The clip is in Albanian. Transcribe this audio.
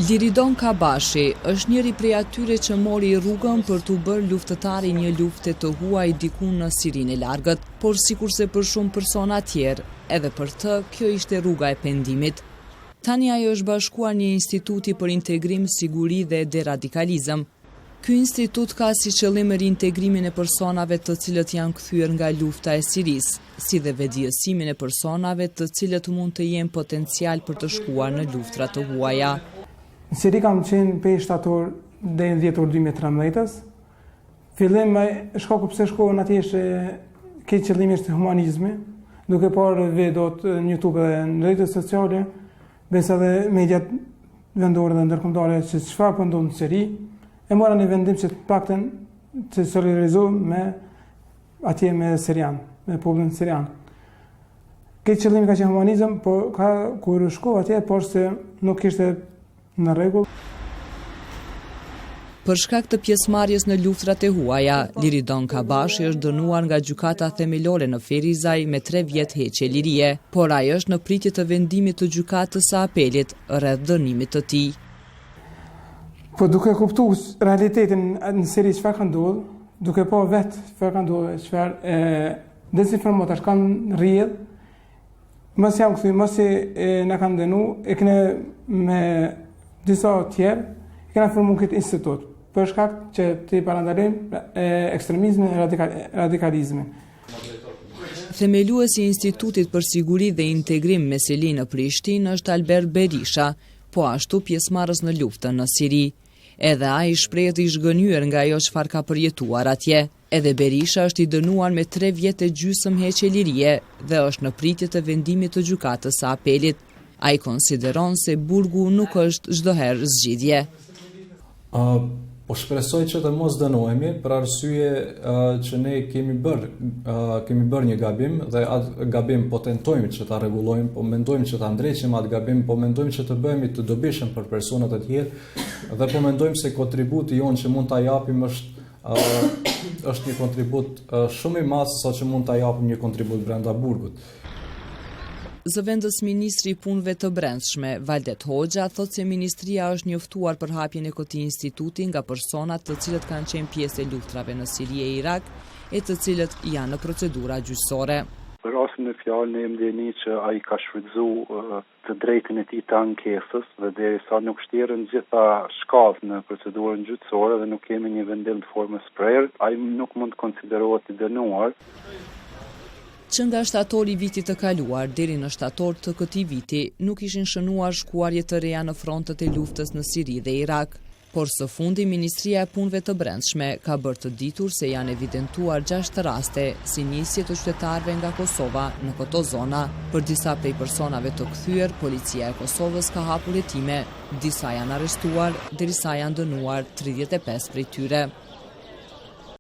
Liridon Kabashi është njëri prej atyre që mori rrugën për t'u bërë luftëtari një lufte të huaj diku në Sirinë e Largët, por sikurse për shumë persona tjerë, edhe për të, kjo ishte rruga e pendimit. Tani ajo është bashkuar një instituti për integrim, siguri dhe deradikalizëm. Ky institut ka si qëllim reintegrimin e personave të cilët janë kthyer nga lufta e Sirisë, si dhe vetëdijësimin e personave të cilët mund të jenë potencial për të shkuar në luftra të huaja. Në Siri kam qenë prej shtator deri në 10 orë 2013. Fillim shkaku pse shkova atje ishte ke qëllimisht humanizmi, duke parë videot në YouTube dhe në rrjetet sociale, besa dhe mediat vendore dhe ndërkombëtare se çfarë po ndodh në Siri, e mora një vendim që të paktën të solidarizohem me Sirian, me popullin sirian. Ke qëllimi ka qenë humanizëm, por kur shkova atje, por se nuk ishte në rregull. Për shkak të pjesëmarrjes në luftrat e huaja, Liridon Kabashi është dënuar nga gjykata themelore në Ferizaj me 3 vjet heqje lirie, por ai është në pritje të vendimit të gjykatës së apelit rreth dënimit të tij. Po duke kuptuar realitetin në Siri çfarë ka ndodhur, duke pa vetë çfarë ka ndodhur, çfarë dezinformatash kanë rrjedh, mos jam kthy, mos na kanë dënu, e këne me disa tjerë, e këna formu këtë institut, për shkak që të parandalojmë ekstremizmin e radikalizmin. Themeluesi i Institutit për Siguri dhe Integrim Meseli në Prishtinë është Albert Berisha, po ashtu pjesëmarrës në luftën në Siri. Edhe ai shprehet i zhgënjur nga ajo çfarë ka përjetuar atje. Edhe Berisha është i dënuar me 3 vjet e gjysmë heqje lirie dhe është në pritje të vendimit të gjykatës së apelit. Ai konsideron se burgu nuk është çdo herë zgjidhje. Po shpresoj që të mos dënohemi për arsye që ne kemi bërë një gabim dhe atë gabim po tentojmë që ta rregullojmë, po mendojmë që ta ndreqim atë gabim, po mendojmë që të bëhemi të dobishëm për personat e tjerë dhe po mendojmë se kontributi jonë që mund ta japim është një kontribut shumë i madh sa që mund ta japim një kontribut brenda burgut. Zëvendës ministri i punëve të brendshme, Valdet Hoxha, thotë se ministria është njoftuar për hapjen e këtij instituti nga personat të cilët kanë qenë pjesë e luftrave në Siri e Irak e të cilët janë në procedura gjyqësore. Për rastin e fjalë ne ndjeni që ai ka shfrytzuar të drejtën e tij të ankesës dhe derisa nuk shtjerën gjitha shkallët në procedurën gjyqësore dhe nuk kemi një vendim të formës prerë, ai nuk mund të konsiderohet i dënuar. Që nga shtatori vitit të kaluar deri në shtator të këtij viti nuk ishin shënuar shkuarje të reja në frontet e luftës në Siri dhe Irak, por së fundi Ministria e Punëve të Brendshme ka bërë të ditur se janë evidentuar 6 raste si nisje të qytetarëve nga Kosova në këto zona. Për disa prej personave të kthyer, policia e Kosovës ka hapur hetime, disa janë arrestuar, derisa janë dënuar 35 prej tyre.